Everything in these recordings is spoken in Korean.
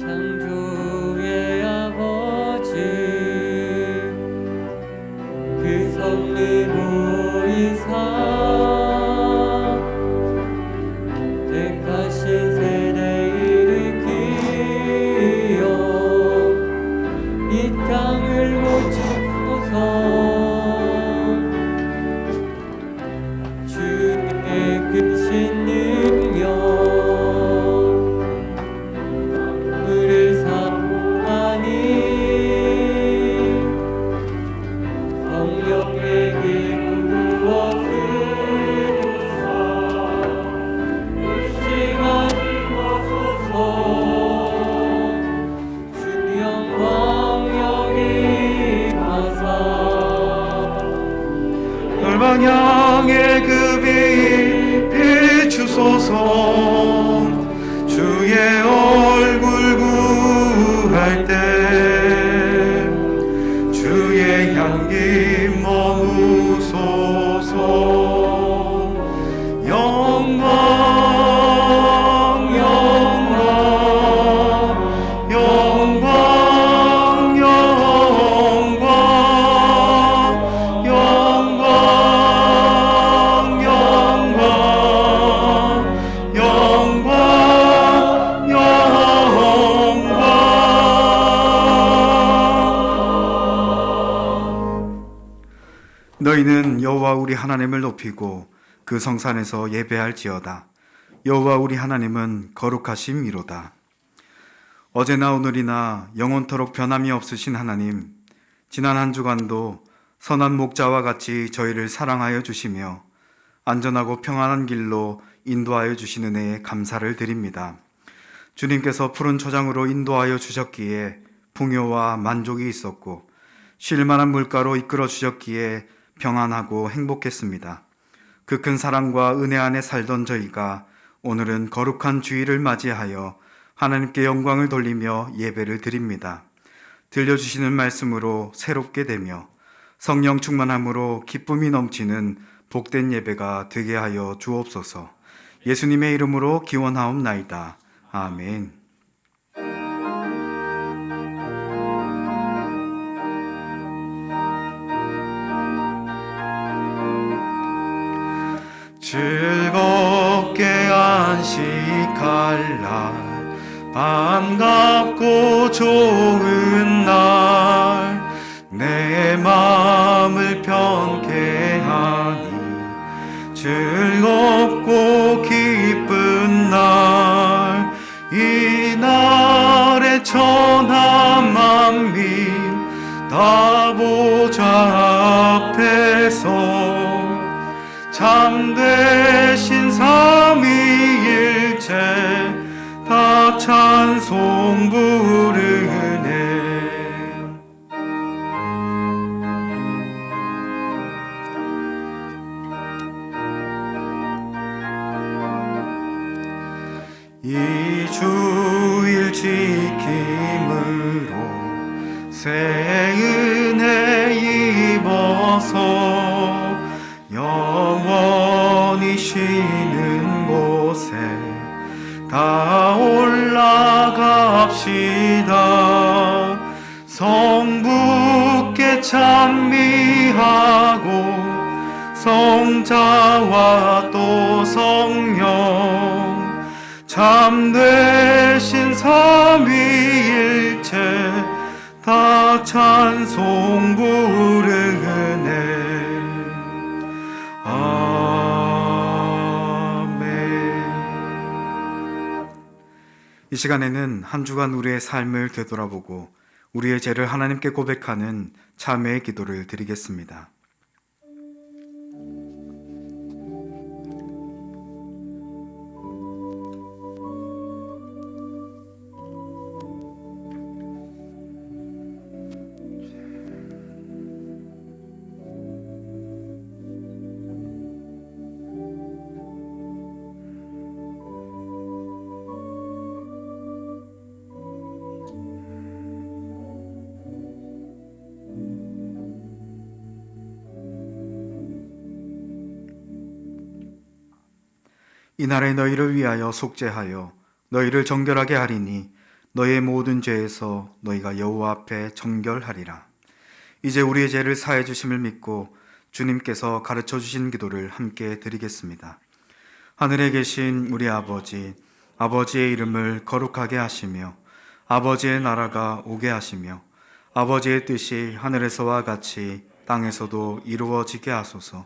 창조의 아버지 그 섭리보이사 택하신 세대를 일으키어 이 땅을 고치소서. 주의 크신 능력 우리를 사모하니 성령에게 부어주사 의심하지 마소서. 주 영광 여기마사 열방향의 그 빛 비추소서. 주의 얼굴 구할 때 주의 향기 머무소서. 영광 영광 영광 영광 영광 영광 영광 너희는 여호와 우리 하나님을 높이고 그 성산에서 예배할지어다. 여호와 우리 하나님은 거룩하심이로다. 어제나 오늘이나 영원토록 변함이 없으신 하나님, 지난 한 주간도 선한 목자와 같이 저희를 사랑하여 주시며 안전하고 평안한 길로 인도하여 주신 은혜에 감사를 드립니다. 주님께서 푸른 초장으로 인도하여 주셨기에 풍요와 만족이 있었고 쉴 만한 물가로 이끌어 주셨기에 평안하고 행복했습니다. 그 큰 사랑과 은혜 안에 살던 저희가 오늘은 거룩한 주일을 맞이하여 하나님께 영광을 돌리며 예배를 드립니다. 들려주시는 말씀으로 새롭게 되며 성령 충만함으로 기쁨이 넘치는 복된 예배가 되게 하여 주옵소서. 예수님의 이름으로 기원하옵나이다. 아멘. 즐겁게 안식할 날, 반갑고 좋은 날, 내 마음을 편케 하니 즐겁고 기쁜 날, 이 날에 천하 만민 다 보좌 앞에서 참되신 삼위일체 다 찬송 부르네. 이 주일 지킴으로 새 은혜 입어서 영원히 쉬는 곳에 다 올라갑시다. 성부께 찬미하고 성자와 또 성령 참되신 삼위일체 다 찬송 부르네. 이 시간에는 한 주간 우리의 삶을 되돌아보고 우리의 죄를 하나님께 고백하는 참회의 기도를 드리겠습니다. 이날에 너희를 위하여 속죄하여 너희를 정결하게 하리니 너의 모든 죄에서 너희가 여호와 앞에 정결하리라. 이제 우리의 죄를 사해 주심을 믿고 주님께서 가르쳐 주신 기도를 함께 드리겠습니다. 하늘에 계신 우리 아버지, 아버지의 이름을 거룩하게 하시며 아버지의 나라가 오게 하시며 아버지의 뜻이 하늘에서와 같이 땅에서도 이루어지게 하소서.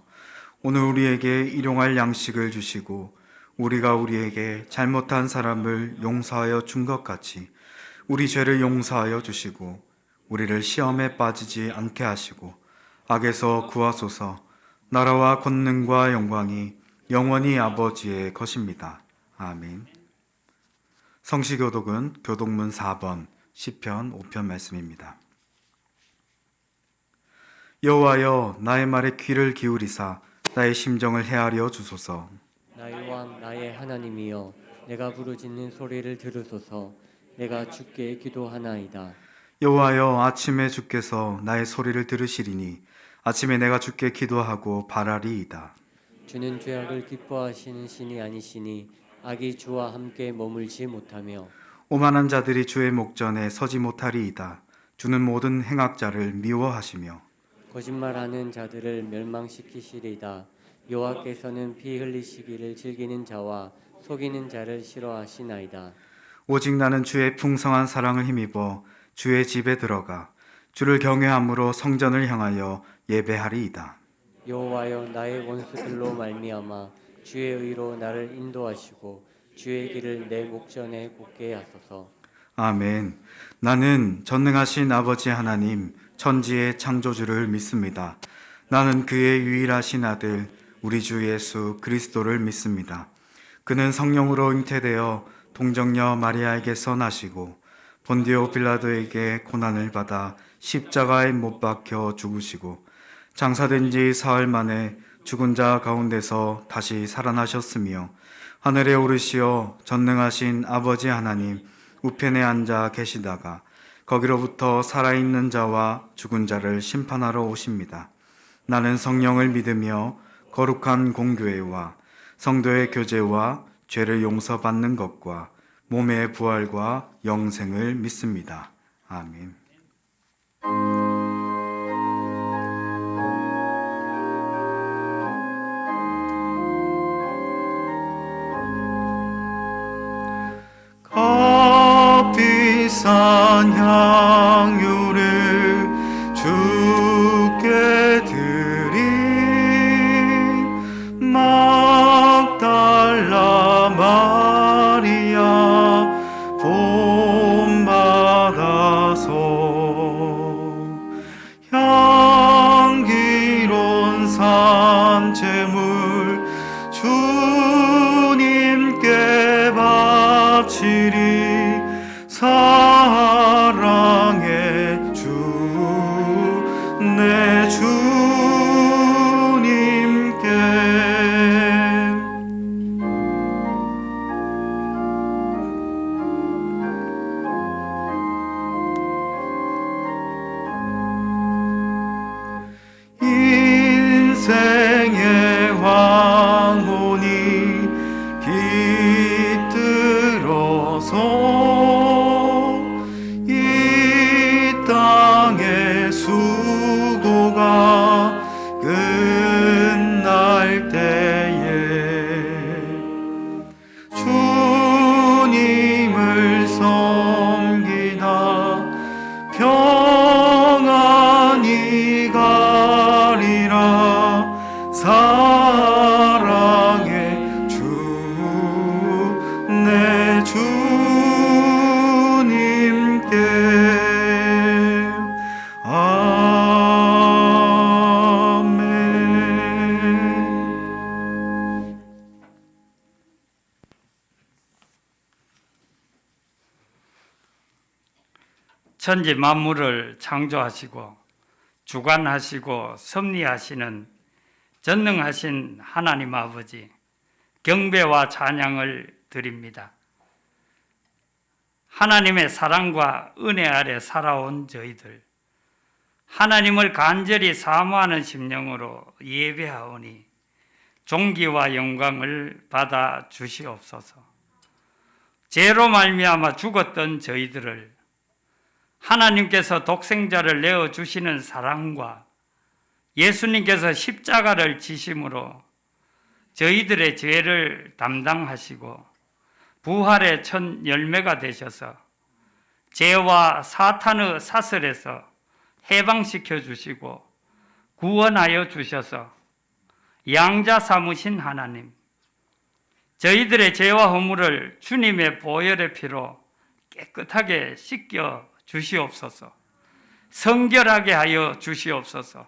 오늘 우리에게 일용할 양식을 주시고 우리가 우리에게 잘못한 사람을 용서하여 준 것 같이 우리 죄를 용서하여 주시고 우리를 시험에 빠지지 않게 하시고 악에서 구하소서. 나라와 권능과 영광이 영원히 아버지의 것입니다. 아멘. 성시교독은 교독문 4번 시편 5편 말씀입니다. 여호와여, 나의 말에 귀를 기울이사 나의 심정을 헤아려 주소서. 나의 왕 나의 하나님이여, 내가 부르짖는 소리를 들으소서. 내가 주께 기도하나이다. 여호와여, 아침에 주께서 나의 소리를 들으시리니 아침에 내가 주께 기도하고 바라리이다. 주는 죄악을 기뻐하시는 신이 아니시니 악이 주와 함께 머물지 못하며 오만한 자들이 주의 목전에 서지 못하리이다. 주는 모든 행악자를 미워하시며 거짓말하는 자들을 멸망시키시리이다. 여호와께서는 피 흘리시기를 즐기는 자와 속이는 자를 싫어하시나이다. 오직 나는 주의 풍성한 사랑을 힘입어 주의 집에 들어가 주를 경외함으로 성전을 향하여 예배하리이다. 여호와여, 나의 원수들로 말미암아 주의 의로 나를 인도하시고 주의 길을 내 목전에 곱게 하소서. 아멘. 나는 전능하신 아버지 하나님, 천지의 창조주를 믿습니다. 나는 그의 유일하신 아들 우리 주 예수 그리스도를 믿습니다. 그는 성령으로 잉태되어 동정녀 마리아에게서 나시고 본디오 빌라도에게 고난을 받아 십자가에 못 박혀 죽으시고 장사된 지 사흘 만에 죽은 자 가운데서 다시 살아나셨으며 하늘에 오르시어 전능하신 아버지 하나님 우편에 앉아 계시다가 거기로부터 살아있는 자와 죽은 자를 심판하러 오십니다. 나는 성령을 믿으며 거룩한 공교회와 성도의 교제와 죄를 용서받는 것과 몸의 부활과 영생을 믿습니다. 아멘. 값비싼 향유를 주께 드린 막달라 마리아 본받아서 향기로운 산재물 주님께 바치리. 사랑의 주 내 주님께 인생의 황혼이 깃들어서 수고가 끝날 때에 주님을 섬기다 평안히 가리라. 사랑의 주 내 주님께 천지 만물을 창조하시고 주관하시고 섭리하시는 전능하신 하나님 아버지, 경배와 찬양을 드립니다. 하나님의 사랑과 은혜 아래 살아온 저희들, 하나님을 간절히 사모하는 심령으로 예배하오니 존귀와 영광을 받아 주시옵소서. 죄로 말미암아 죽었던 저희들을 하나님께서 독생자를 내어 주시는 사랑과 예수님께서 십자가를 지심으로 저희들의 죄를 담당하시고 부활의 첫 열매가 되셔서 죄와 사탄의 사슬에서 해방시켜 주시고 구원하여 주셔서 양자 삼으신 하나님, 저희들의 죄와 허물을 주님의 보혈의 피로 깨끗하게 씻겨 주시옵소서. 성결하게 하여 주시옵소서.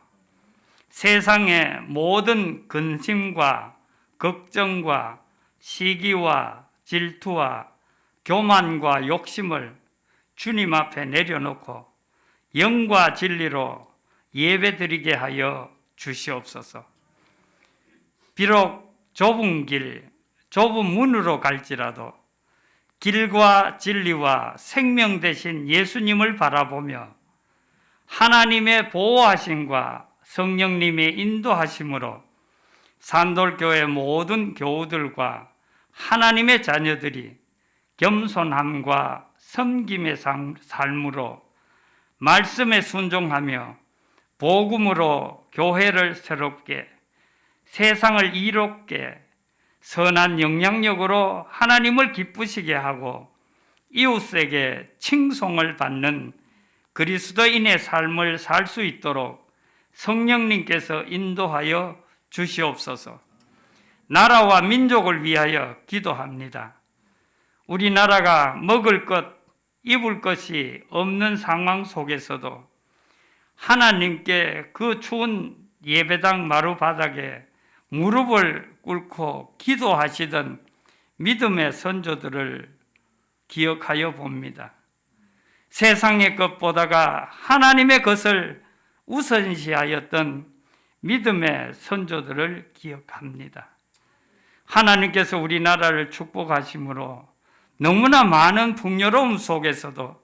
세상의 모든 근심과 걱정과 시기와 질투와 교만과 욕심을 주님 앞에 내려놓고 영과 진리로 예배드리게 하여 주시옵소서. 비록 좁은 길, 좁은 문으로 갈지라도 길과 진리와 생명 되신 예수님을 바라보며 하나님의 보호하심과 성령님의 인도하심으로 산돌교회 모든 교우들과 하나님의 자녀들이 겸손함과 섬김의 삶으로 말씀에 순종하며 복음으로 교회를 새롭게, 세상을 이롭게, 선한 영향력으로 하나님을 기쁘시게 하고 이웃에게 칭송을 받는 그리스도인의 삶을 살 수 있도록 성령님께서 인도하여 주시옵소서. 나라와 민족을 위하여 기도합니다. 우리나라가 먹을 것, 입을 것이 없는 상황 속에서도 하나님께 그 추운 예배당 마루바닥에 무릎을 꿇고 기도하시던 믿음의 선조들을 기억하여 봅니다. 세상의 것보다가 하나님의 것을 우선시하였던 믿음의 선조들을 기억합니다. 하나님께서 우리나라를 축복하심으로 너무나 많은 풍요로움 속에서도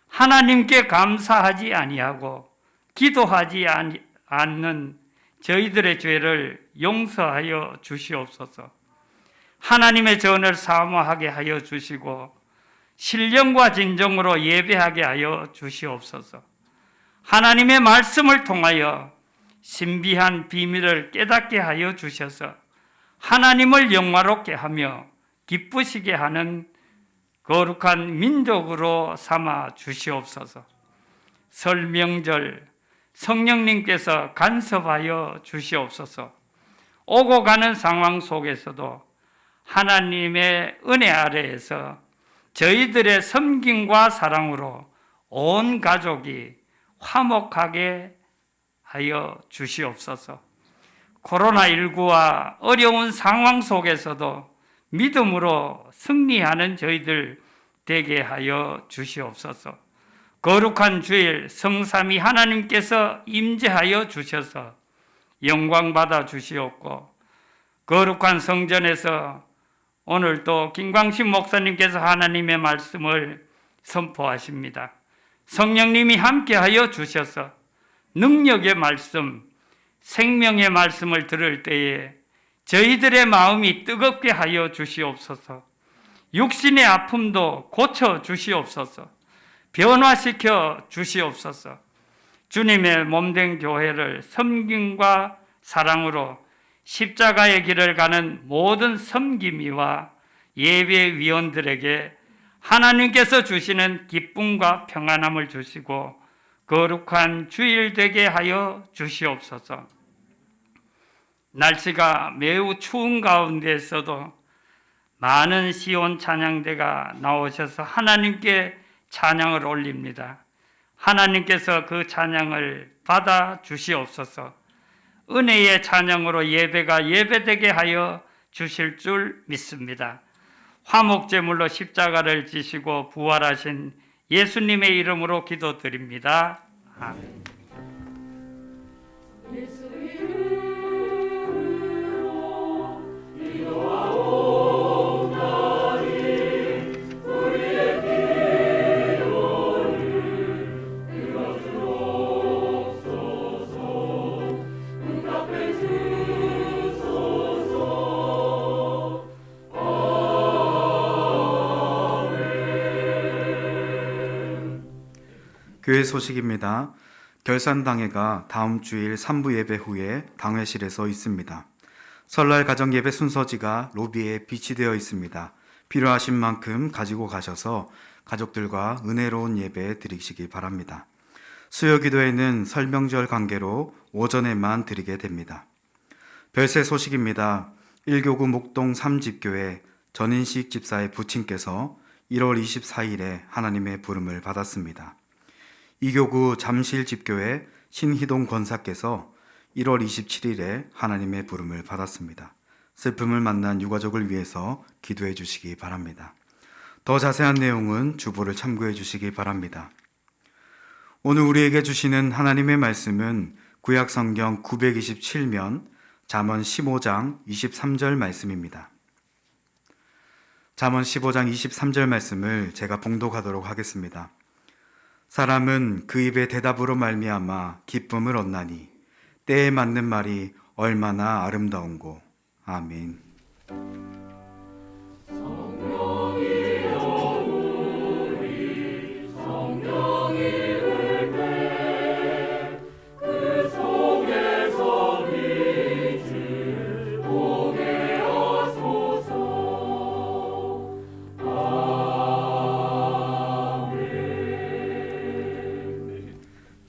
하나님께 감사하지 아니하고 기도하지 않는 저희들의 죄를 용서하여 주시옵소서. 하나님의 전을 사모하게 하여 주시고 신령과 진정으로 예배하게 하여 주시옵소서. 하나님의 말씀을 통하여 신비한 비밀을 깨닫게 하여 주셔서 하나님을 영화롭게 하며 기쁘시게 하는 거룩한 민족으로 삼아 주시옵소서. 설 명절 성령님께서 간섭하여 주시옵소서. 오고 가는 상황 속에서도 하나님의 은혜 아래에서 저희들의 섬김과 사랑으로 온 가족이 화목하게 하여 주시옵소서. 코로나19와 어려운 상황 속에서도 믿음으로 승리하는 저희들 되게 하여 주시옵소서. 거룩한 주일 성삼위 하나님께서 임재하여 주셔서 영광 받아 주시옵고, 거룩한 성전에서 오늘 또 김광신 목사님께서 하나님의 말씀을 선포하십니다. 성령님이 함께하여 주셔서 능력의 말씀, 생명의 말씀을 들을 때에 저희들의 마음이 뜨겁게 하여 주시옵소서. 육신의 아픔도 고쳐 주시옵소서. 변화시켜 주시옵소서. 주님의 몸된 교회를 섬김과 사랑으로 십자가의 길을 가는 모든 섬김이와 예배위원들에게 하나님께서 주시는 기쁨과 평안함을 주시고 거룩한 주일 되게 하여 주시옵소서. 날씨가 매우 추운 가운데에서도 많은 시온 찬양대가 나오셔서 하나님께 찬양을 올립니다. 하나님께서 그 찬양을 받아 주시옵소서. 은혜의 찬양으로 예배가 예배되게 하여 주실 줄 믿습니다. 화목제물로 십자가를 지시고 부활하신 예수님의 이름으로 기도드립니다. 아멘. 예수 이름으로 기도하오. 교회 소식입니다. 결산당회가 다음 주일 3부 예배 후에 당회실에서 있습니다. 설날 가정예배 순서지가 로비에 비치되어 있습니다. 필요하신 만큼 가지고 가셔서 가족들과 은혜로운 예배 드리시기 바랍니다. 수요기도회는 설명절 관계로 오전에만 드리게 됩니다. 별세 소식입니다. 1교구 목동 3집교회 전인식 집사의 부친께서 1월 24일에 하나님의 부름을 받았습니다. 2교구 잠실 집교회 신희동 권사께서 1월 27일에 하나님의 부름을 받았습니다. 슬픔을 만난 유가족을 위해서 기도해 주시기 바랍니다. 더 자세한 내용은 주보를 참고해 주시기 바랍니다. 오늘 우리에게 주시는 하나님의 말씀은 구약성경 927면 잠언 15장 23절 말씀입니다. 잠언 15장 23절 말씀을 제가 봉독하도록 하겠습니다. 사람은 그 입의 대답으로 말미암아 기쁨을 얻나니 때에 맞는 말이 얼마나 아름다운고. 아멘.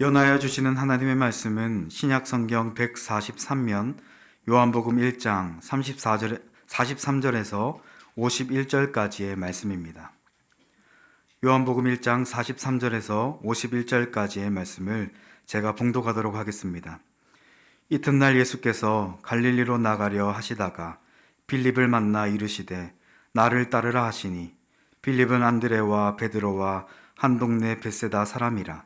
연하여 주시는 하나님의 말씀은 신약성경 143면 요한복음 1장 43절에서 51절까지의 말씀입니다. 요한복음 1장 43절에서 51절까지의 말씀을 제가 봉독하도록 하겠습니다. 이튿날 예수께서 갈릴리로 나가려 하시다가 빌립을 만나 이르시되 나를 따르라 하시니 빌립은 안드레와 베드로와 한 동네 벳세다 사람이라.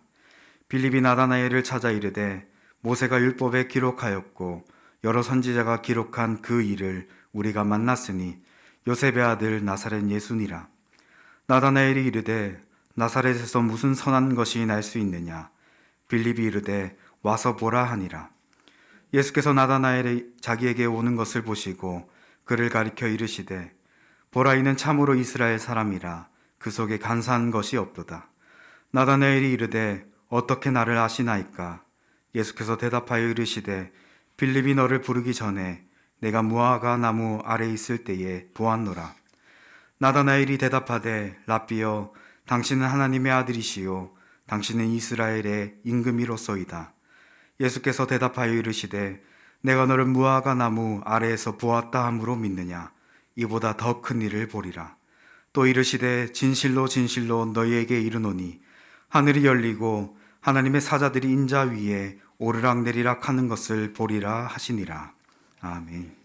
빌립이 나다나엘을 찾아 이르되 모세가 율법에 기록하였고 여러 선지자가 기록한 그 일을 우리가 만났으니 요셉의 아들 나사렛 예수니라. 나다나엘이 이르되 나사렛에서 무슨 선한 것이 날 수 있느냐. 빌립이 이르되 와서 보라 하니라. 예수께서 나다나엘이 자기에게 오는 것을 보시고 그를 가리켜 이르시되 보라 이는 참으로 이스라엘 사람이라. 그 속에 간사한 것이 없도다. 나다나엘이 이르되 어떻게 나를 아시나이까? 예수께서 대답하여 이르시되 빌립이 너를 부르기 전에 내가 무화과 나무 아래 있을 때에 보았노라. 나다나엘이 대답하되 랍비여 당신은 하나님의 아들이시요 당신은 이스라엘의 임금이로소이다. 예수께서 대답하여 이르시되 내가 너를 무화과 나무 아래에서 보았다 함으로 믿느냐? 이보다 더 큰 일을 보리라. 또 이르시되 진실로 진실로 너희에게 이르노니 하늘이 열리고 하나님의 사자들이 인자 위에 오르락내리락 하는 것을 보리라 하시니라. 아멘.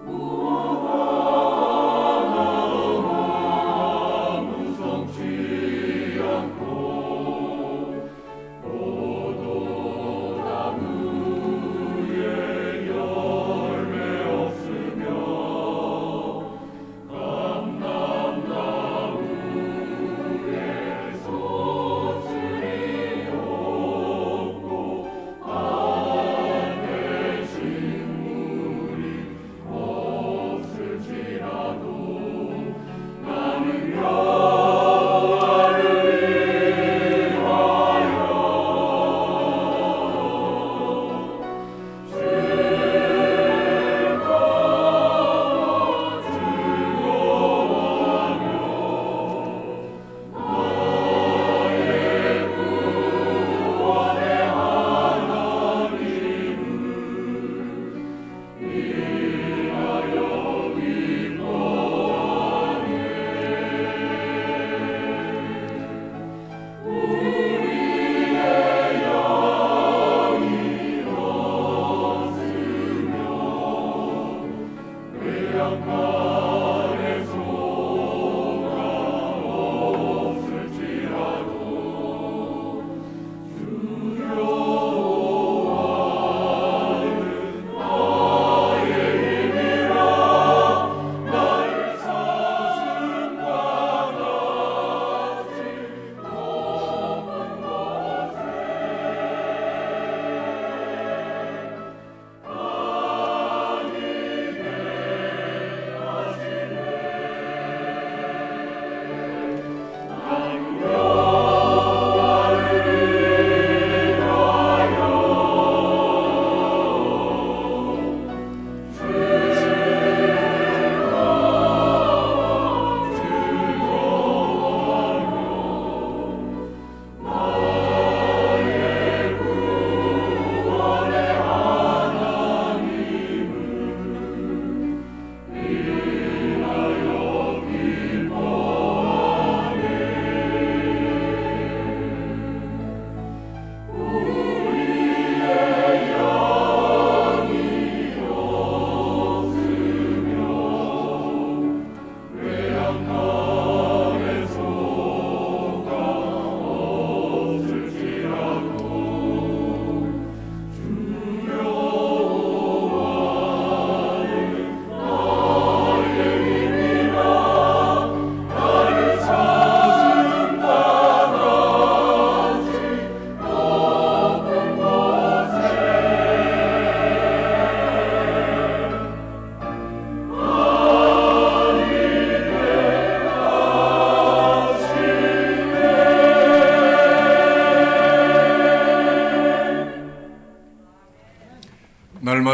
무화과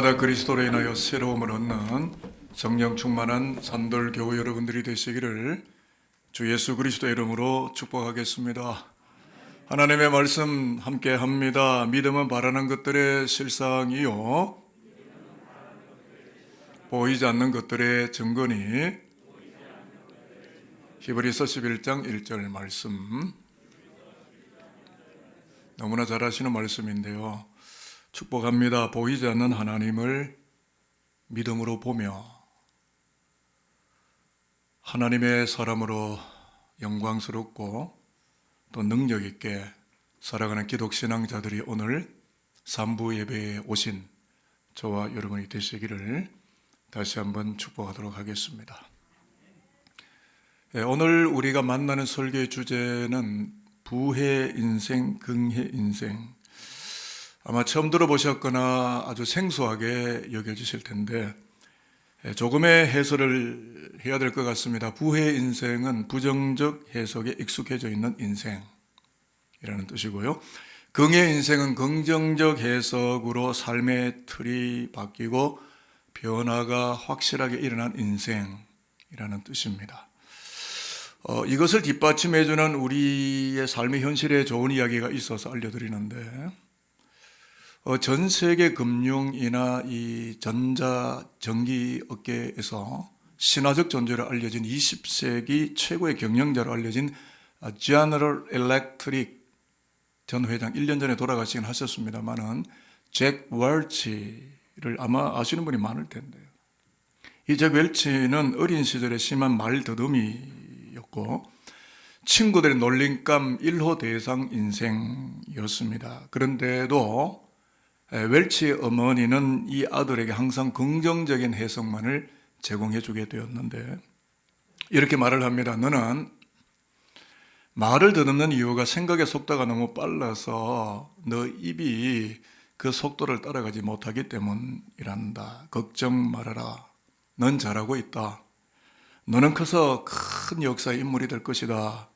날마다 그리스도로 인하여 새로움을 얻는 성령 충만한 산돌교회 여러분들이 되시기를 주 예수 그리스도의 이름으로 축복하겠습니다. 하나님의 말씀 함께 합니다. 믿음은 바라는 것들의 실상이요 보이지 않는 것들의 증거니. 히브리서 11장 1절 말씀, 너무나 잘 아시는 말씀인데요. 축복합니다. 보이지 않는 하나님을 믿음으로 보며 하나님의 사람으로 영광스럽고 또 능력 있게 살아가는 기독신앙자들이 오늘 3부 예배에 오신 저와 여러분이 되시기를 다시 한번 축복하도록 하겠습니다. 오늘 우리가 만나는 설교의 주제는 부해 인생, 긍해 인생. 아마 처음 들어보셨거나 아주 생소하게 여겨지실 텐데 조금의 해설을 해야 될 것 같습니다. 부해 인생은 부정적 해석에 익숙해져 있는 인생이라는 뜻이고요. 긍해 인생은 긍정적 해석으로 삶의 틀이 바뀌고 변화가 확실하게 일어난 인생이라는 뜻입니다. 이것을 뒷받침해주는 우리의 삶의 현실에 좋은 이야기가 있어서 알려드리는데, 전 세계 금융이나 이 전기 업계에서 신화적 존재로 알려진 20세기 최고의 경영자로 알려진 General Electric 전 회장, 1년 전에 돌아가시긴 하셨습니다만은 잭 웰치를 아마 아시는 분이 많을 텐데요. 이 잭 웰치는 어린 시절에 심한 말더듬이였고 친구들의 놀림감 1호 대상 인생이었습니다. 그런데도 웰치의 어머니는 이 아들에게 항상 긍정적인 해석만을 제공해 주게 되었는데 이렇게 말을 합니다. 너는 말을 더듬는 이유가 생각의 속도가 너무 빨라서 너 입이 그 속도를 따라가지 못하기 때문이란다. 걱정 말아라. 넌 잘하고 있다. 너는 커서 큰 역사의 인물이 될 것이다.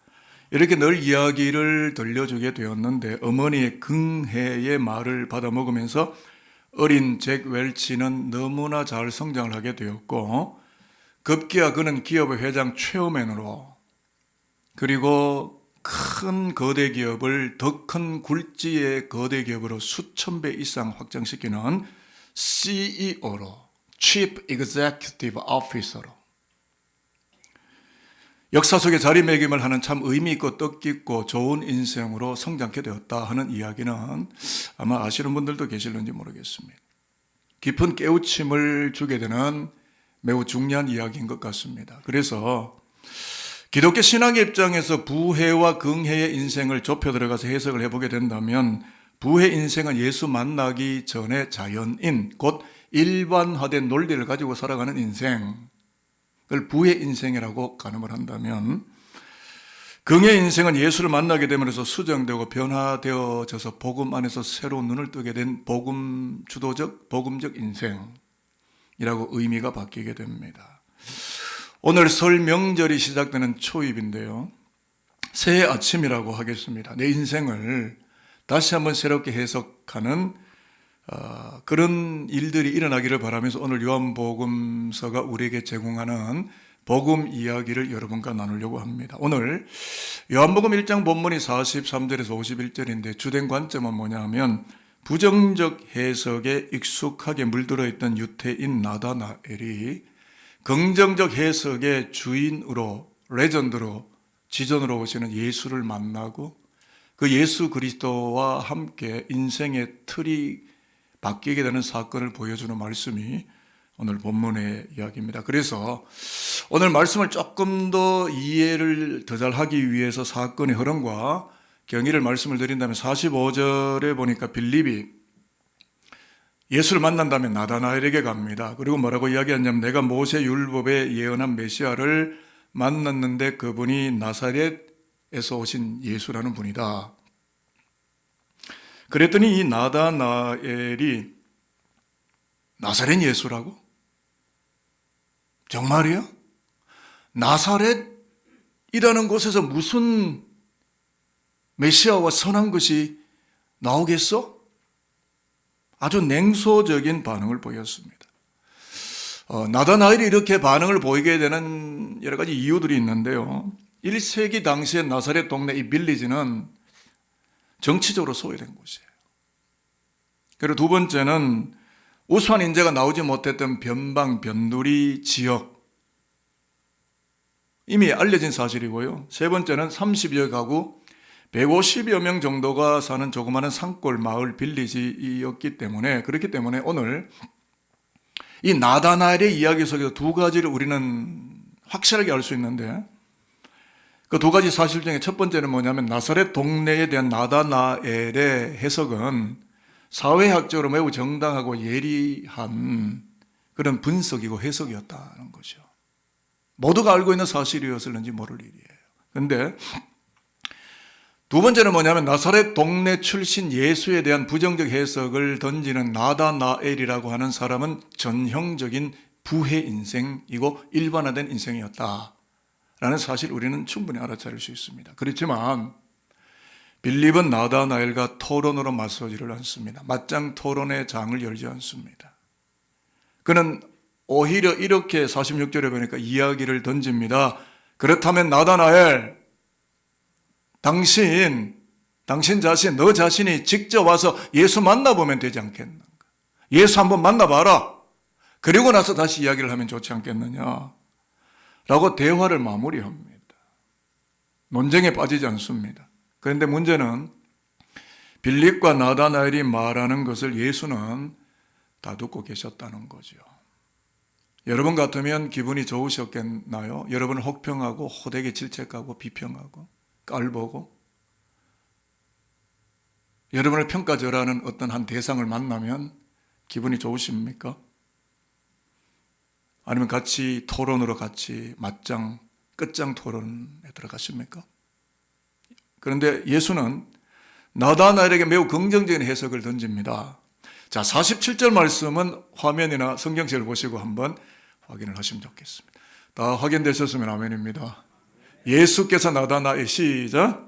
이렇게 늘 이야기를 들려주게 되었는데 어머니의 긍해의 말을 받아먹으면서 어린 잭 웰치는 너무나 잘 성장을 하게 되었고 급기야 그는 기업의 회장 최우맨으로 그리고 큰 거대 기업을 더 큰 굴지의 거대 기업으로 수천 배 이상 확장시키는 CEO로 Chief Executive Officer로 역사 속에 자리매김을 하는 참 의미 있고 뜻깊고 좋은 인생으로 성장케 되었다 하는 이야기는 아마 아시는 분들도 계실는지 모르겠습니다. 깊은 깨우침을 주게 되는 매우 중요한 이야기인 것 같습니다. 그래서 기독교 신학의 입장에서 부해와 긍해의 인생을 좁혀 들어가서 해석을 해보게 된다면 부해 인생은 예수 만나기 전에 자연인, 곧 일반화된 논리를 가지고 살아가는 인생, 그걸 부해 인생이라고 가늠을 한다면 긍해 인생은 예수를 만나게 되면서 수정되고 변화되어져서 복음 안에서 새로운 눈을 뜨게 된 복음 주도적, 복음적 인생이라고 의미가 바뀌게 됩니다. 오늘 설 명절이 시작되는 초입인데요. 새해 아침이라고 하겠습니다. 내 인생을 다시 한번 새롭게 해석하는 그런 일들이 일어나기를 바라면서 오늘 요한복음서가 우리에게 제공하는 복음 이야기를 여러분과 나누려고 합니다. 오늘 요한복음 1장 본문이 43절에서 51절인데 주된 관점은 뭐냐 하면 부정적 해석에 익숙하게 물들어 있던 유태인 나다나엘이 긍정적 해석의 주인으로, 레전드로, 지존으로 오시는 예수를 만나고 그 예수 그리스도와 함께 인생의 틀이 바뀌게 되는 사건을 보여주는 말씀이 오늘 본문의 이야기입니다. 그래서 오늘 말씀을 조금 더 이해를 더 잘하기 위해서 사건의 흐름과 경위를 말씀을 드린다면 45절에 보니까 빌립이 예수를 만난 다음에 나다나엘에게 갑니다. 그리고 뭐라고 이야기하냐면 내가 모세 율법에 예언한 메시아를 만났는데 그분이 나사렛에서 오신 예수라는 분이다. 그랬더니 이 나다나엘이 나사렛 예수라고? 정말이야? 나사렛이라는 곳에서 무슨 메시아와 선한 것이 나오겠어? 아주 냉소적인 반응을 보였습니다. 나다나엘이 이렇게 반응을 보이게 되는 여러 가지 이유들이 있는데요. 1세기 당시의 나사렛 동네 이 빌리지는 정치적으로 소외된 곳이에요. 그리고 두 번째는 우수한 인재가 나오지 못했던 변방, 변두리 지역, 이미 알려진 사실이고요. 세 번째는 30여 가구, 150여 명 정도가 사는 조그마한 산골 마을 빌리지였기 때문에, 그렇기 때문에 오늘 이 나다나엘의 이야기 속에서 두 가지를 우리는 확실하게 알 수 있는데, 그 두 가지 사실 중에 첫 번째는 뭐냐면 나사렛 동네에 대한 나다나엘의 해석은 사회학적으로 매우 정당하고 예리한 그런 분석이고 해석이었다는 거죠. 모두가 알고 있는 사실이었을는지 모를 일이에요. 그런데 두 번째는 뭐냐면 나사렛 동네 출신 예수에 대한 부정적 해석을 던지는 나다나엘이라고 하는 사람은 전형적인 부해 인생이고 일반화된 인생이었다라는 사실 우리는 충분히 알아차릴 수 있습니다. 그렇지만 빌립은 나다나엘과 토론으로 맞서지를 않습니다. 맞짱 토론의 장을 열지 않습니다. 그는 오히려 이렇게 46절에 보니까 이야기를 던집니다. 그렇다면 나다나엘, 당신 자신, 너 자신이 직접 와서 예수 만나보면 되지 않겠는가? 예수 한번 만나봐라. 그리고 나서 다시 이야기를 하면 좋지 않겠느냐? 라고 대화를 마무리합니다. 논쟁에 빠지지 않습니다. 그런데 문제는 빌립과 나다나엘이 말하는 것을 예수는 다 듣고 계셨다는 거죠. 여러분 같으면 기분이 좋으셨겠나요? 여러분을 혹평하고 호되게 질책하고 비평하고 깔보고 여러분을 평가절하는 어떤 한 대상을 만나면 기분이 좋으십니까? 아니면 같이 토론으로 같이 맞짱, 끝장 토론에 들어가십니까? 그런데 예수는 나다나엘에게 매우 긍정적인 해석을 던집니다. 자, 47절 말씀은 화면이나 성경책을 보시고 한번 확인을 하시면 좋겠습니다. 다 확인되셨으면 아멘입니다. 예수께서 나다나엘, 시작.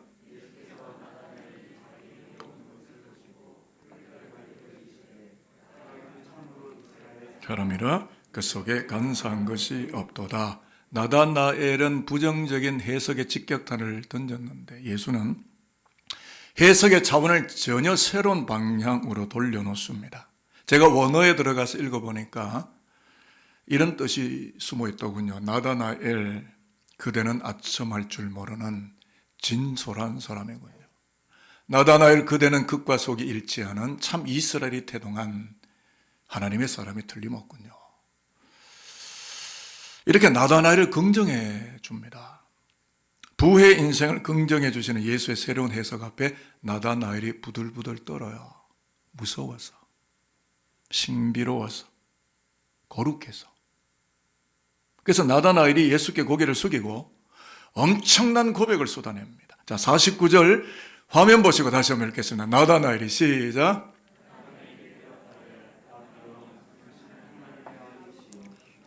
사람이라 그 속에 간사한 것이 없도다. 나다나엘은 부정적인 해석의 직격탄을 던졌는데 예수는 해석의 차원을 전혀 새로운 방향으로 돌려놓습니다. 제가 원어에 들어가서 읽어보니까 이런 뜻이 숨어 있더군요. 나다나엘, 그대는 아첨할 줄 모르는 진솔한 사람이군요. 나다나엘, 그대는 극과 속이 일치하는 참 이스라엘이 태동한 하나님의 사람이 틀림없군요. 이렇게 나다나엘을 긍정해 줍니다. 부의 인생을 긍정해 주시는 예수의 새로운 해석 앞에 나다나엘이 부들부들 떨어요. 무서워서, 신비로워서, 거룩해서. 그래서 나다나엘이 예수께 고개를 숙이고 엄청난 고백을 쏟아냅니다. 자, 49절 화면 보시고 다시 한번 읽겠습니다. 나다나엘이, 시작.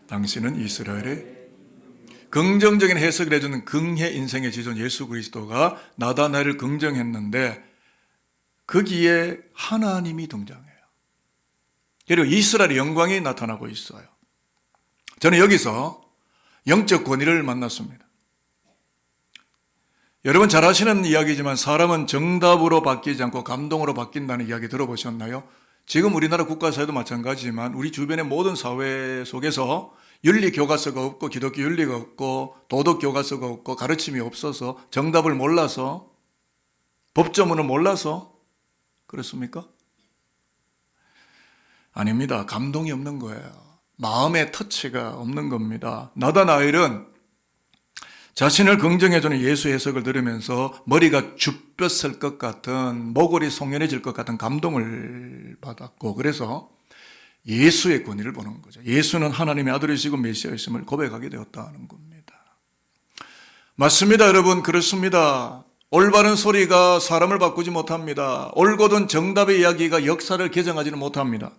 당신은 이스라엘의 긍정적인 해석을 해주는 긍해 인생의 지존 예수 그리스도가 나다나엘을 긍정했는데 거기에 하나님이 등장해요. 그리고 이스라엘의 영광이 나타나고 있어요. 저는 여기서 영적 권위를 만났습니다. 여러분 잘 아시는 이야기지만 사람은 정답으로 바뀌지 않고 감동으로 바뀐다는 이야기 들어보셨나요? 지금 우리나라 국가사회도 마찬가지지만 우리 주변의 모든 사회 속에서 윤리 교과서가 없고 기독교 윤리가 없고 도덕 교과서가 없고 가르침이 없어서 정답을 몰라서 법조문을 몰라서 그렇습니까? 아닙니다. 감동이 없는 거예요. 마음의 터치가 없는 겁니다. 나다나엘은 자신을 긍정해주는 예수 해석을 들으면서 머리가 쭈뼛을 것 같은, 목걸이 송연해질 것 같은 감동을 받았고, 그래서 예수의 권위를 보는 거죠. 예수는 하나님의 아들이시고 메시아이심을 고백하게 되었다는 겁니다. 맞습니다, 여러분. 그렇습니다. 올바른 소리가 사람을 바꾸지 못합니다. 올곧은 정답의 이야기가 역사를 개정하지는 못합니다.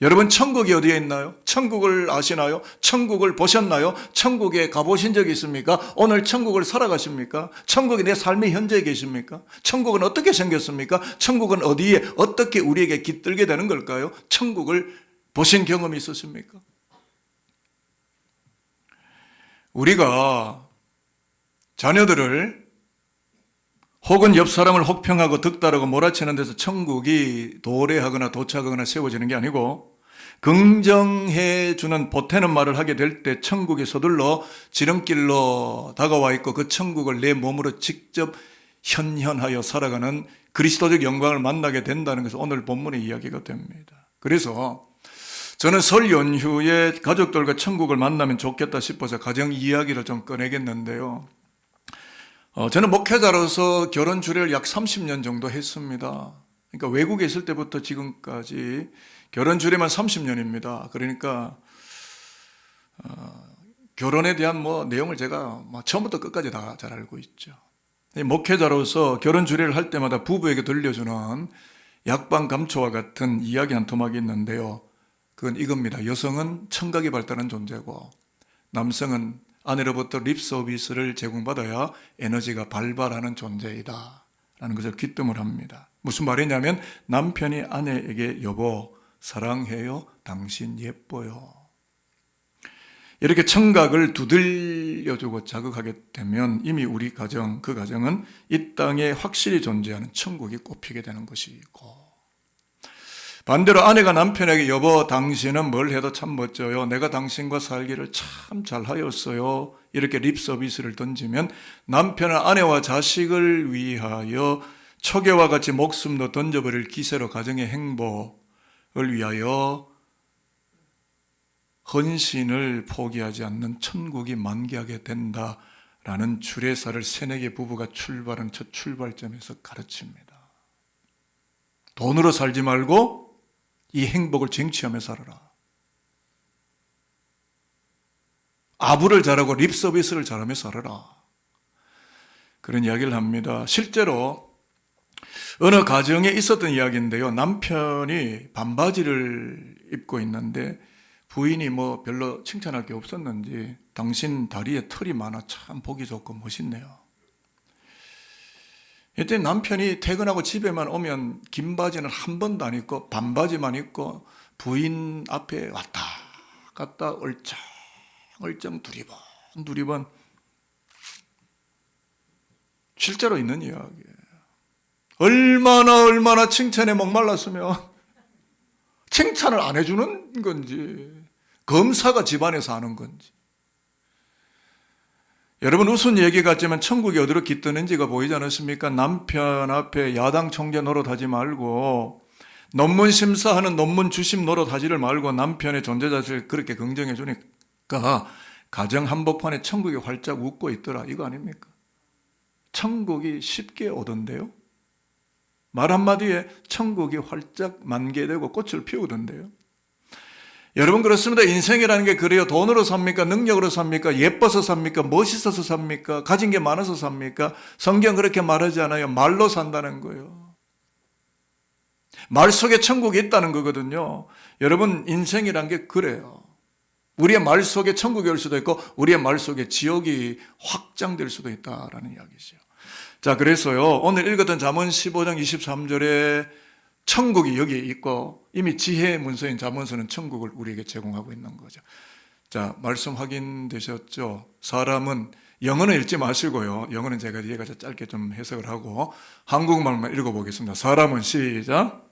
여러분 천국이 어디에 있나요? 천국을 아시나요? 천국을 보셨나요? 천국에 가보신 적이 있습니까? 오늘 천국을 살아가십니까? 천국이 내 삶의 현재에 계십니까? 천국은 어떻게 생겼습니까? 천국은 어디에 어떻게 우리에게 깃들게 되는 걸까요? 천국을 보신 경험이 있으십니까? 우리가 자녀들을 혹은 옆 사람을 혹평하고 득달하고 몰아치는 데서 천국이 도래하거나 도착하거나 세워지는 게 아니고 긍정해 주는 보태는 말을 하게 될 때 천국이 서둘러 지름길로 다가와 있고 그 천국을 내 몸으로 직접 현현하여 살아가는 그리스도적 영광을 만나게 된다는 것은 오늘 본문의 이야기가 됩니다. 그래서 저는 설 연휴에 가족들과 천국을 만나면 좋겠다 싶어서 가정 이야기를 좀 꺼내겠는데요. 저는 목회자로서 결혼 주례를 약 30년 정도 했습니다. 그러니까 외국에 있을 때부터 지금까지 결혼 주례만 30년입니다. 그러니까 결혼에 대한 내용을 제가 처음부터 끝까지 다 잘 알고 있죠. 목회자로서 결혼 주례를 할 때마다 부부에게 들려주는 약방 감초와 같은 이야기 한 토막이 있는데요. 그건 이겁니다. 여성은 청각이 발달한 존재고 남성은 아내로부터 립 서비스를 제공받아야 에너지가 발발하는 존재이다 라는 것을 귀뜸을 합니다. 무슨 말이냐면 남편이 아내에게 여보 사랑해요, 당신 예뻐요, 이렇게 청각을 두들려주고 자극하게 되면 이미 우리 가정, 그 가정은 이 땅에 확실히 존재하는 천국이 꼽히게 되는 것이고, 반대로 아내가 남편에게 여보 당신은 뭘 해도 참 멋져요, 내가 당신과 살기를 참 잘하였어요, 이렇게 립 서비스를 던지면 남편은 아내와 자식을 위하여 초계와 같이 목숨도 던져버릴 기세로 가정의 행복을 위하여 헌신을 포기하지 않는 천국이 만개하게 된다라는 주례사를 새내기 부부가 출발한 첫 출발점에서 가르칩니다. 돈으로 살지 말고 이 행복을 쟁취하며 살아라. 아부를 잘하고 립 서비스를 잘하며 살아라. 그런 이야기를 합니다. 실제로 어느 가정에 있었던 이야기인데요. 남편이 반바지를 입고 있는데 부인이 별로 칭찬할 게 없었는지 당신 다리에 털이 많아 참 보기 좋고 멋있네요. 이때 남편이 퇴근하고 집에만 오면 긴 바지는 한 번도 안 입고 반바지만 입고 부인 앞에 왔다 갔다 얼쩡얼쩡 두리번 실제로 있는 이야기예요. 얼마나 칭찬에 목말랐으면 칭찬을 안 해주는 건지 검사가 집안에서 하는 건지. 여러분 우스운 얘기 같지만 천국이 어디로 깃드는지가 보이지 않으십니까? 남편 앞에 야당 총재 노릇하지 말고 논문 심사하는 논문 주심 노릇하지를 말고 남편의 존재 자체를 그렇게 긍정해 주니까 가정 한복판에 천국이 활짝 웃고 있더라, 이거 아닙니까? 천국이 쉽게 오던데요. 말 한마디에 천국이 활짝 만개되고 꽃을 피우던데요. 여러분 그렇습니다. 인생이라는 게 그래요. 돈으로 삽니까? 능력으로 삽니까? 예뻐서 삽니까? 멋있어서 삽니까? 가진 게 많아서 삽니까? 성경 그렇게 말하지 않아요. 말로 산다는 거예요. 말 속에 천국이 있다는 거거든요. 여러분 인생이란 게 그래요. 우리의 말 속에 천국이 올 수도 있고 우리의 말 속에 지옥이 확장될 수도 있다라는 이야기죠. 자, 그래서요 오늘 읽었던 잠언 15장 23절에 천국이 여기 있고 이미 지혜의 문서인 잠언서는 천국을 우리에게 제공하고 있는 거죠. 자, 말씀 확인되셨죠? 사람은 영어는 읽지 마시고요. 영어는 제가 뒤에 가서 짧게 좀 해석을 하고 한국말만 읽어보겠습니다. 사람은 시작.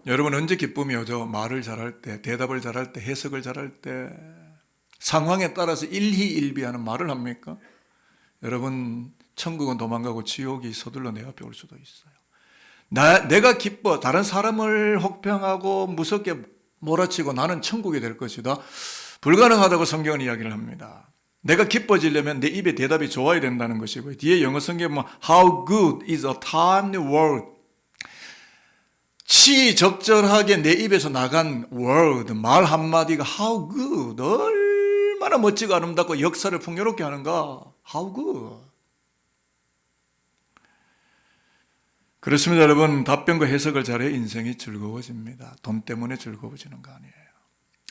여러분 언제 기쁨이 오죠? 말을 잘할 때, 대답을 잘할 때, 해석을 잘할 때, 상황에 따라서 일희일비하는 말을 합니까? 여러분 천국은 도망가고 지옥이 서둘러 내 앞에 올 수도 있어요. 내가 기뻐 다른 사람을 혹평하고 무섭게 몰아치고 나는 천국이 될 것이다, 불가능하다고 성경은 이야기를 합니다. 내가 기뻐지려면 내 입에 대답이 좋아야 된다는 것이고요. 뒤에 영어 성경은 How good is a timely word, 치적절하게 내 입에서 나간 word, 말 한마디가 how good, 얼마나 멋지고 아름답고 역사를 풍요롭게 하는가. How good. 그렇습니다. 여러분, 답변과 해석을 잘해 인생이 즐거워집니다. 돈 때문에 즐거워지는 거 아니에요.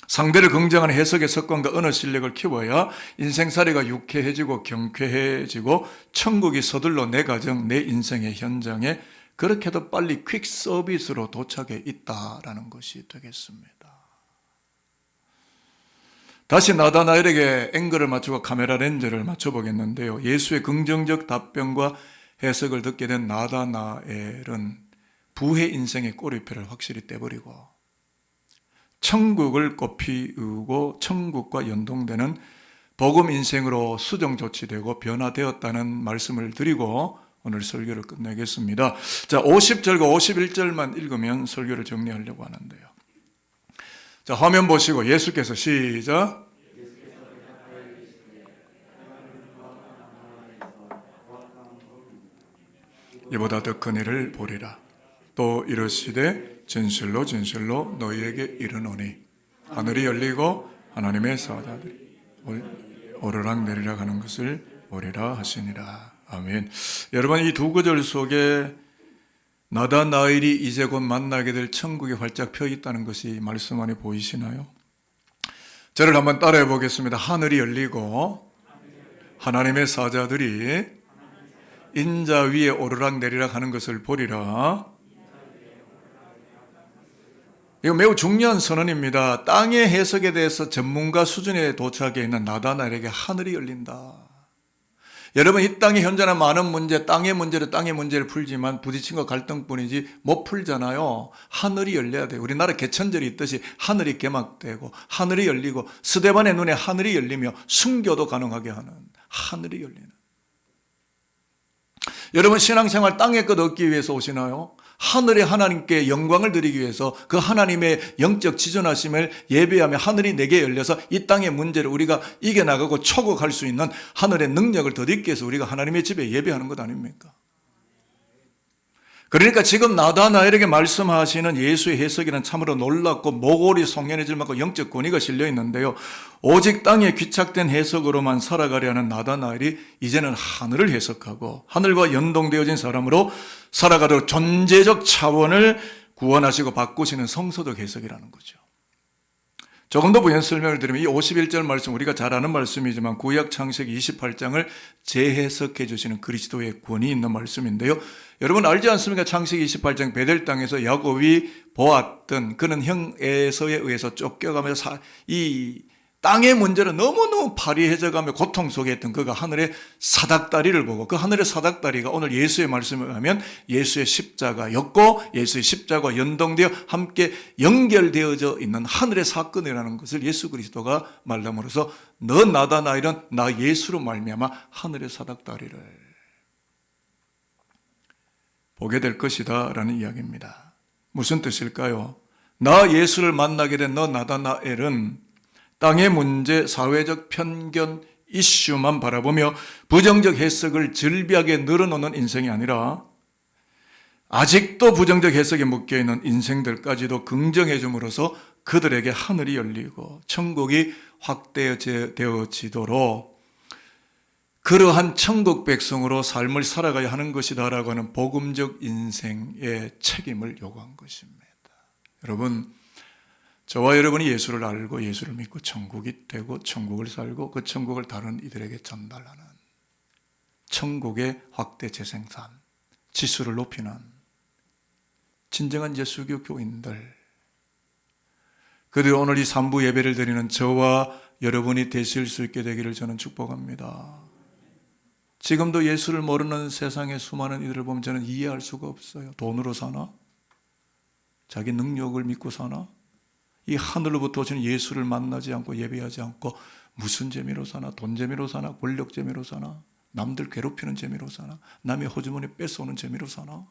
상대를 긍정하는 해석의 습관과 언어 실력을 키워야 인생살이가 유쾌해지고 경쾌해지고 천국이 서둘러 내 가정, 내 인생의 현장에 그렇게도 빨리 퀵 서비스로 도착해 있다라는 것이 되겠습니다. 다시 나다나엘에게 앵글을 맞추고 카메라 렌즈를 맞춰보겠는데요. 예수의 긍정적 답변과 해석을 듣게 된 나다나엘은 부의 인생의 꼬리표를 확실히 떼버리고 천국을 꽃피우고 천국과 연동되는 복음 인생으로 수정 조치되고 변화되었다는 말씀을 드리고 오늘 설교를 끝내겠습니다. 자, 50절과 51절만 읽으면 설교를 정리하려고 하는데요. 자, 화면 보시고 예수께서 시작. 이보다 더 큰 일을 보리라. 또 이르시되 진실로 진실로 너희에게 이르노니 하늘이 열리고 하나님의 사자들이 오르락 내리락 하는 것을 보리라 하시니라. 아멘. 여러분, 이 두 구절 속에 나다나엘이 이제 곧 만나게 될 천국이 활짝 펴 있다는 것이 말씀 안에 보이시나요? 저를 한번 따라해 보겠습니다. 하늘이 열리고 하나님의 사자들이 인자 위에 오르락 내리락 하는 것을 보리라. 이거 매우 중요한 선언입니다. 땅의 해석에 대해서 전문가 수준에 도착해 있는 나다나엘에게 하늘이 열린다. 여러분, 이 땅에 현존하는 많은 문제, 땅의 문제를 풀지만 부딪힌 거 갈등뿐이지 못 풀잖아요. 하늘이 열려야 돼요. 우리나라 개천절이 있듯이 하늘이 개막되고 하늘이 열리고 스데반의 눈에 하늘이 열리며 순교도 가능하게 하는 하늘이 열리는. 여러분, 신앙생활 땅의 것 얻기 위해서 오시나요? 하늘의 하나님께 영광을 드리기 위해서 그 하나님의 영적 지존하심을 예배하며 하늘이 내게 열려서 이 땅의 문제를 우리가 이겨나가고 초국할 수 있는 하늘의 능력을 덧입기 위해서 우리가 하나님의 집에 예배하는 것 아닙니까? 그러니까 지금 나다나엘에게 말씀하시는 예수의 해석에는 참으로 놀랍고 모골이 송연해질 만큼 영적 권위가 실려 있는데요. 오직 땅에 귀착된 해석으로만 살아가려 하는 나다나엘이 이제는 하늘을 해석하고 하늘과 연동되어진 사람으로 살아가도록 존재적 차원을 구원하시고 바꾸시는 성서적 해석이라는 거죠. 조금 더 부연 설명을 드리면 이 51절 말씀, 우리가 잘 아는 말씀이지만 구약 창세기 28장을 재해석해 주시는 그리스도의 권위 있는 말씀인데요. 여러분 알지 않습니까? 창세기 28장 베델 땅에서 야곱이 보았던 그는 형 에서에 의해서 쫓겨가면서 이 땅의 문제를 너무너무 파리해져가며 고통 속에 있던 그가 하늘의 사닥다리를 보고 그 하늘의 사닥다리가 오늘 예수의 말씀을 하면 예수의 십자가였고 예수의 십자가와 연동되어 함께 연결되어져 있는 하늘의 사건이라는 것을 예수 그리스도가 말함으로써 너 나다나엘은 나 예수로 말미암아 하늘의 사닥다리를 보게 될 것이다 라는 이야기입니다. 무슨 뜻일까요? 나 예수를 만나게 된 너 나다나엘은 땅의 문제, 사회적 편견, 이슈만 바라보며 부정적 해석을 즐비하게 늘어놓는 인생이 아니라 아직도 부정적 해석에 묶여있는 인생들까지도 긍정해 줌으로써 그들에게 하늘이 열리고 천국이 확대되어지도록 그러한 천국 백성으로 삶을 살아가야 하는 것이다라고 하는 복음적 인생의 책임을 요구한 것입니다. 여러분, 저와 여러분이 예수를 알고 예수를 믿고 천국이 되고 천국을 살고 그 천국을 다른 이들에게 전달하는 천국의 확대 재생산, 지수를 높이는 진정한 예수교 교인들, 그들이 오늘 이 3부 예배를 드리는 저와 여러분이 되실 수 있게 되기를 저는 축복합니다. 지금도 예수를 모르는 세상의 수많은 이들을 보면 저는 이해할 수가 없어요. 돈으로 사나? 자기 능력을 믿고 사나? 이 하늘로부터 오시는 예수를 만나지 않고 예배하지 않고 무슨 재미로 사나? 돈 재미로 사나? 권력 재미로 사나? 남들 괴롭히는 재미로 사나? 남의 호주머니 뺏어오는 재미로 사나?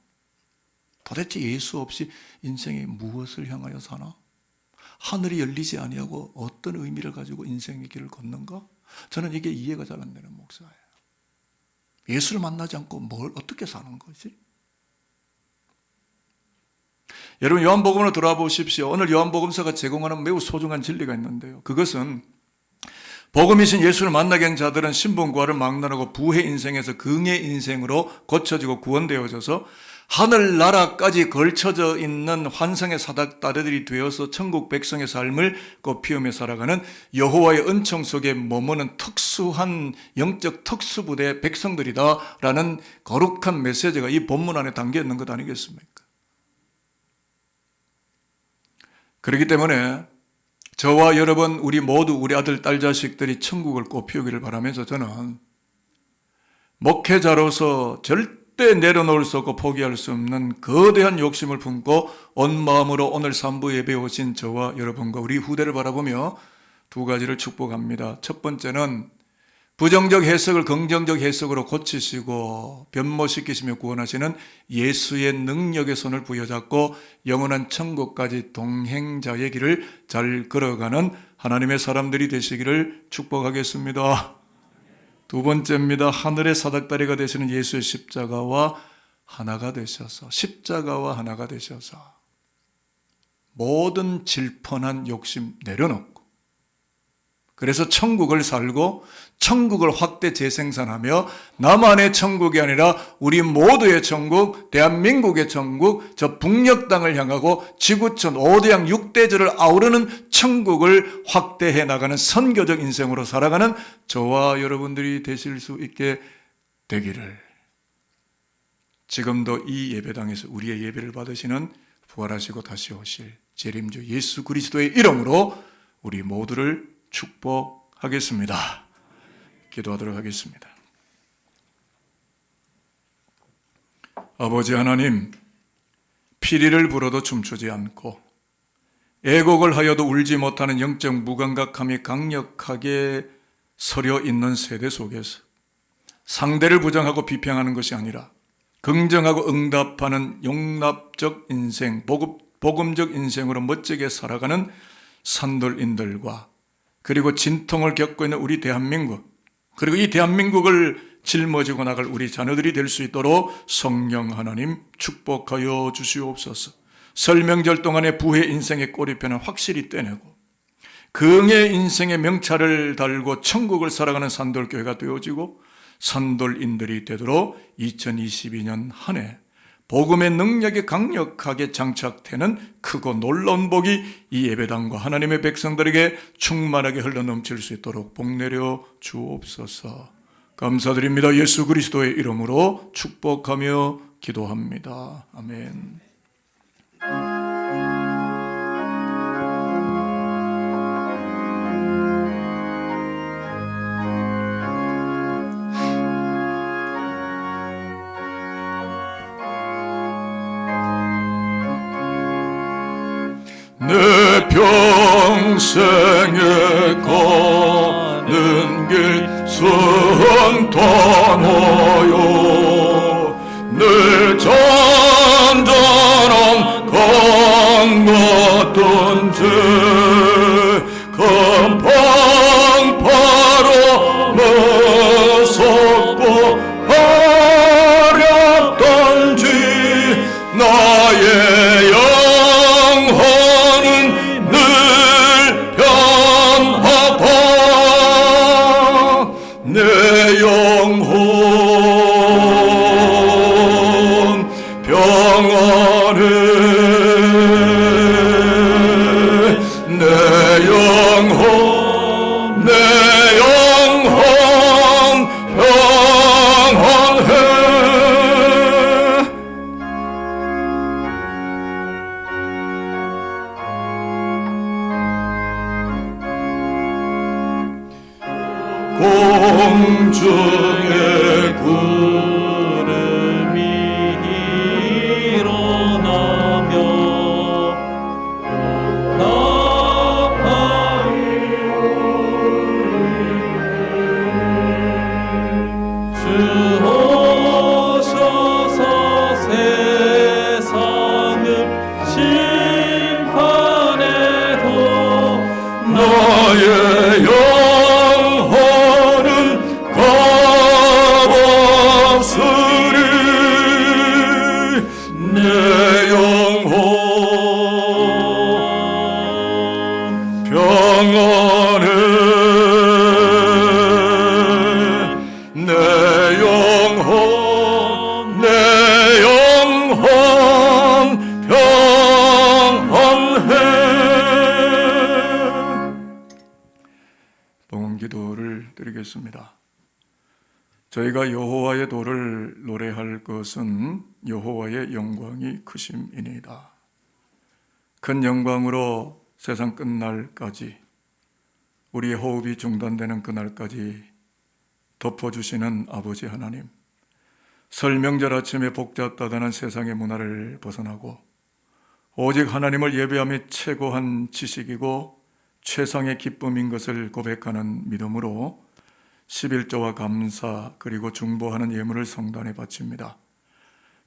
도대체 예수 없이 인생에 무엇을 향하여 사나? 하늘이 열리지 아니하고 어떤 의미를 가지고 인생의 길을 걷는가? 저는 이게 이해가 잘 안 되는 목사예요. 예수를 만나지 않고 뭘 어떻게 사는 거지? 여러분, 요한복음으로 돌아와 보십시오. 오늘 요한복음서가 제공하는 매우 소중한 진리가 있는데요. 그것은 복음이신 예수를 만나게 한 자들은 신분과를 막론하고 부의 인생에서 긍의 인생으로 고쳐지고 구원되어져서 하늘나라까지 걸쳐져 있는 환상의 사닥다리들이 되어서 천국 백성의 삶을 꽃피우며 살아가는 여호와의 은총 속에 머무는 특수한 영적 특수부대 백성들이다라는 거룩한 메시지가 이 본문 안에 담겨 있는 것 아니겠습니까? 그렇기 때문에 저와 여러분, 우리 모두 우리 아들, 딸, 자식들이 천국을 꽃피우기를 바라면서 저는 목회자로서 절대 내려놓을 수 없고 포기할 수 없는 거대한 욕심을 품고 온 마음으로 오늘 3부 예배에 오신 저와 여러분과 우리 후대를 바라보며 두 가지를 축복합니다. 첫 번째는 부정적 해석을 긍정적 해석으로 고치시고 변모시키시며 구원하시는 예수의 능력의 손을 부여잡고 영원한 천국까지 동행자의 길을 잘 걸어가는 하나님의 사람들이 되시기를 축복하겠습니다. 두 번째입니다. 하늘의 사닥다리가 되시는 예수의 십자가와 하나가 되셔서 모든 질펀한 욕심 내려놓고 그래서 천국을 살고 천국을 확대 재생산하며 나만의 천국이 아니라 우리 모두의 천국, 대한민국의 천국, 저 북녘 땅을 향하고 지구촌 5대양 6대절을 아우르는 천국을 확대해 나가는 선교적 인생으로 살아가는 저와 여러분들이 되실 수 있게 되기를, 지금도 이 예배당에서 우리의 예배를 받으시는 부활하시고 다시 오실 재림주 예수 그리스도의 이름으로 우리 모두를 축복하겠습니다. 기도하도록 하겠습니다. 아버지 하나님, 피리를 불어도 춤추지 않고 애곡을 하여도 울지 못하는 영적 무감각함이 강력하게 서려 있는 세대 속에서 상대를 부정하고 비평하는 것이 아니라 긍정하고 응답하는 용납적 인생, 복음적 인생으로 멋지게 살아가는 산돌인들과 그리고 진통을 겪고 있는 우리 대한민국, 그리고 이 대한민국을 짊어지고 나갈 우리 자녀들이 될 수 있도록 성령 하나님 축복하여 주시옵소서. 설명절 동안의 부의 인생의 꼬리표는 확실히 떼내고 긍의 인생의 명찰을 달고 천국을 살아가는 산돌교회가 되어지고 산돌인들이 되도록 2022년 한 해 복음의 능력이 강력하게 장착되는 크고 놀라운 복이 이 예배당과 하나님의 백성들에게 충만하게 흘러넘칠 수 있도록 복 내려 주옵소서. 감사드립니다. 예수 그리스도의 이름으로 축복하며 기도합니다. 아멘. 내 평생에 가는 길 순탄하여 내 잔잔한 강 같은 죄 금방바로 무섭고 어렵던지 나의 영혼은 늘 변하다. 내 영혼 평안해. 내 영혼 평안해. 공중의 구름이 일어나며 나팔이 주 오셔서 세상을 심판해도 나의 영혼은 값없으리. 내 영혼 평안해. 내 영혼 봉헌 기도를 드리겠습니다. 저희가 여호와의 도를 노래할 것은 여호와의 영광이 크심이니이다. 큰 영광으로 세상 끝날까지, 우리의 호흡이 중단되는 그날까지 덮어주시는 아버지 하나님, 설 명절 아침에 복잡다단한 세상의 문화를 벗어나고 오직 하나님을 예배함이 최고한 지식이고 최상의 기쁨인 것을 고백하는 믿음으로 11조와 감사 그리고 중보하는 예물을 성단에 바칩니다.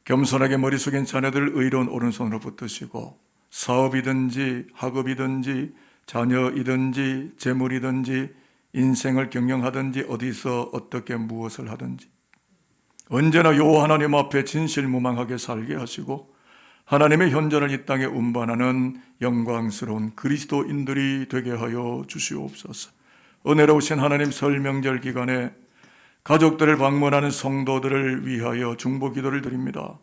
겸손하게 머리 숙인 자녀들을 의로운 오른손으로 붙드시고 사업이든지 학업이든지 자녀이든지 재물이든지 인생을 경영하든지 어디서 어떻게 무엇을 하든지 언제나 여호와 하나님 앞에 진실무망하게 살게 하시고 하나님의 현존을 이 땅에 운반하는 영광스러운 그리스도인들이 되게 하여 주시옵소서. 은혜로우신 하나님, 설 명절 기간에 가족들을 방문하는 성도들을 위하여 중보 기도를 드립니다.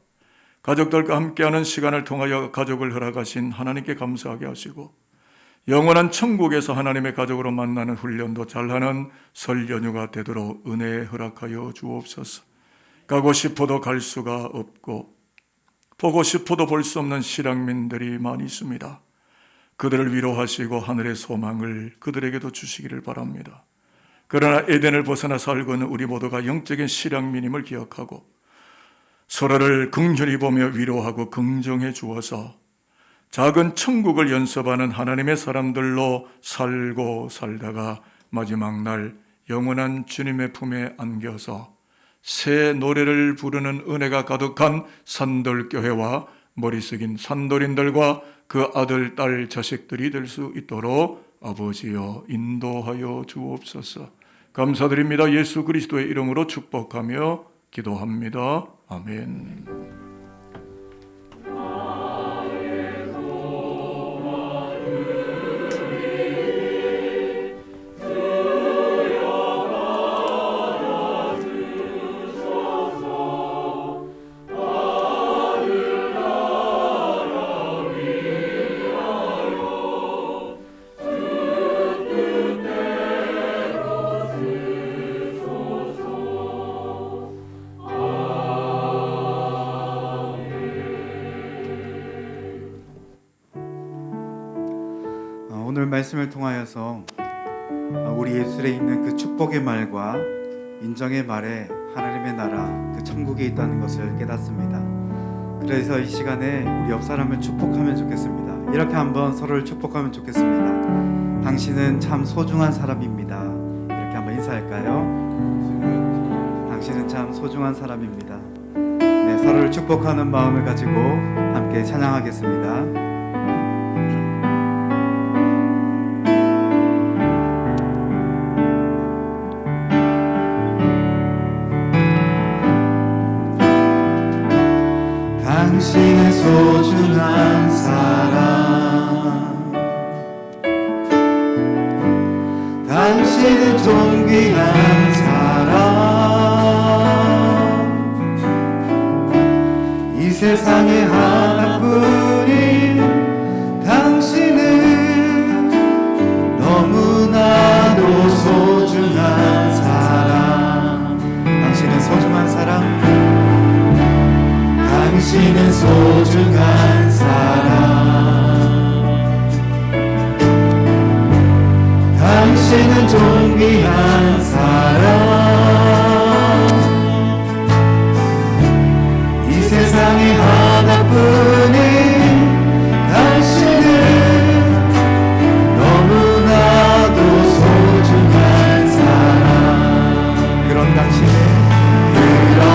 가족들과 함께하는 시간을 통하여 가족을 허락하신 하나님께 감사하게 하시고 영원한 천국에서 하나님의 가족으로 만나는 훈련도 잘하는 설 연휴가 되도록 은혜 허락하여 주옵소서. 가고 싶어도 갈 수가 없고 보고 싶어도 볼 수 없는 실향민들이 많이 있습니다. 그들을 위로하시고 하늘의 소망을 그들에게도 주시기를 바랍니다. 그러나 에덴을 벗어나 살고 있는 우리 모두가 영적인 실향민임을 기억하고 서로를 긍휼히 보며 위로하고 긍정해 주어서 작은 천국을 연습하는 하나님의 사람들로 살고 살다가 마지막 날 영원한 주님의 품에 안겨서 새 노래를 부르는 은혜가 가득한 산돌교회와 머리 숙인 산돌인들과 그 아들, 딸, 자식들이 될 수 있도록 아버지여 인도하여 주옵소서. 감사드립니다. 예수 그리스도의 이름으로 축복하며 기도합니다. 아멘. 오늘 말씀을 통하여서 우리 예술에 있는 그 축복의 말과 인정의 말에 하나님의 나라, 그 천국에 있다는 것을 깨닫습니다. 그래서 이 시간에 우리 옆 사람을 축복하면 좋겠습니다. 이렇게 한번 서로를 축복하면 좋겠습니다. 당신은 참 소중한 사람입니다. 이렇게 한번 인사할까요? 당신은 참 소중한 사람입니다. 네, 서로를 축복하는 마음을 가지고 함께 찬양하겠습니다. 당신은 소중한 사람, 당신은 존귀한 사람, 이 세상에 하나뿐인 당신은 너무나도 소중한 사람. 당신은 소중한 사람, 당신은 소중한 사람, 당신은 존귀한 사람, 이 세상에 하나뿐인 당신은 너무나도 소중한 사람. 그런 당신은 축복해요.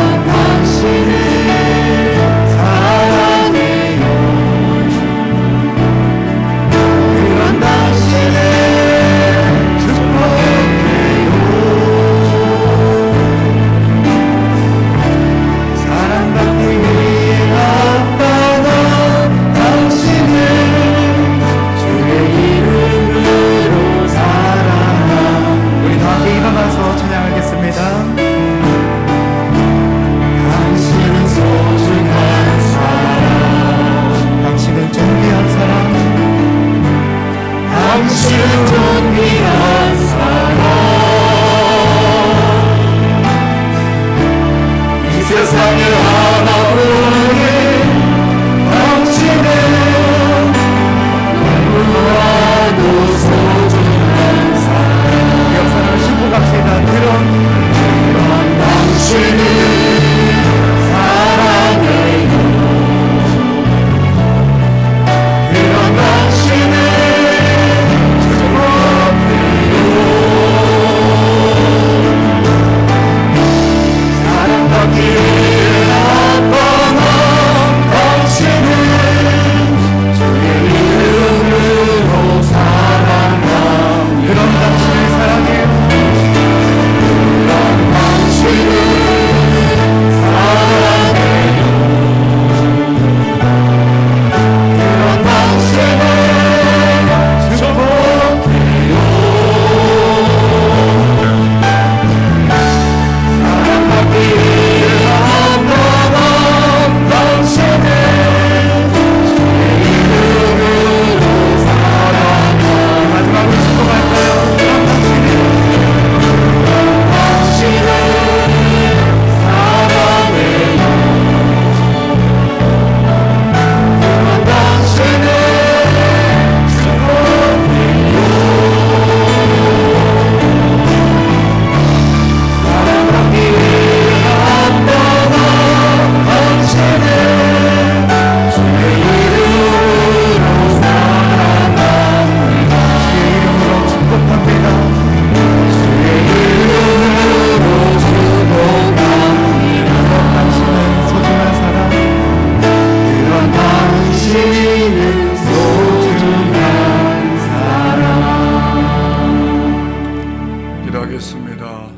기도하겠습니다.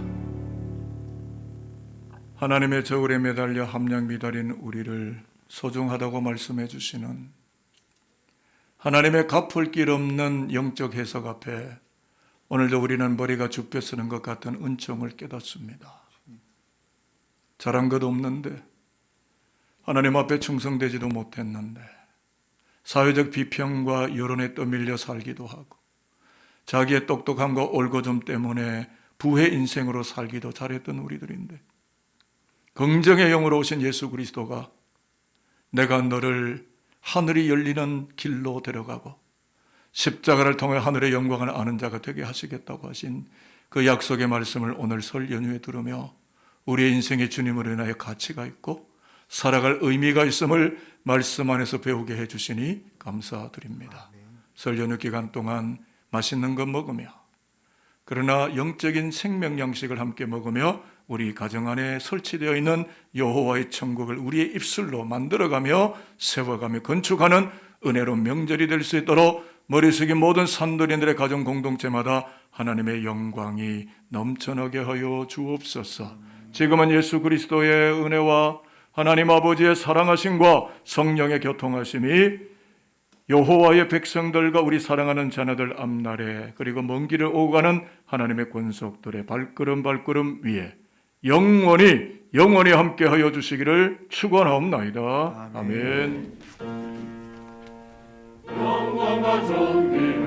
하나님의 저울에 매달려 함량 미달인 우리를 소중하다고 말씀해 주시는 하나님의 갚을 길 없는 영적 해석 앞에 오늘도 우리는 머리가 죽게 쓰는 것 같은 은총을 깨닫습니다. 잘한 것 없는데, 하나님 앞에 충성되지도 못했는데, 사회적 비평과 여론에 떠밀려 살기도 하고, 자기의 똑똑함과 올고좀 때문에 부해 인생으로 살기도 잘했던 우리들인데, 긍정의 영으로 오신 예수 그리스도가 내가 너를 하늘이 열리는 길로 데려가고 십자가를 통해 하늘의 영광을 아는 자가 되게 하시겠다고 하신 그 약속의 말씀을 오늘 설 연휴에 들으며 우리의 인생에 주님으로 인하여 가치가 있고 살아갈 의미가 있음을 말씀 안에서 배우게 해주시니 감사드립니다. 설 연휴 기간 동안 맛있는 것 먹으며, 그러나 영적인 생명 양식을 함께 먹으며 우리 가정 안에 설치되어 있는 여호와의 천국을 우리의 입술로 만들어가며 세워가며 건축하는 은혜로운 명절이 될 수 있도록 머리 숙인 모든 산돌이들의 가정 공동체마다 하나님의 영광이 넘쳐나게 하여 주옵소서. 지금은 예수 그리스도의 은혜와 하나님 아버지의 사랑하심과 성령의 교통하심이 여호와의 백성들과 우리 사랑하는 자녀들 앞날에, 그리고 먼 길을 오고 가는 하나님의 권속들의 발걸음 위에 영원히 함께하여 주시기를 축원하옵나이다. 아멘. 영광과 존귀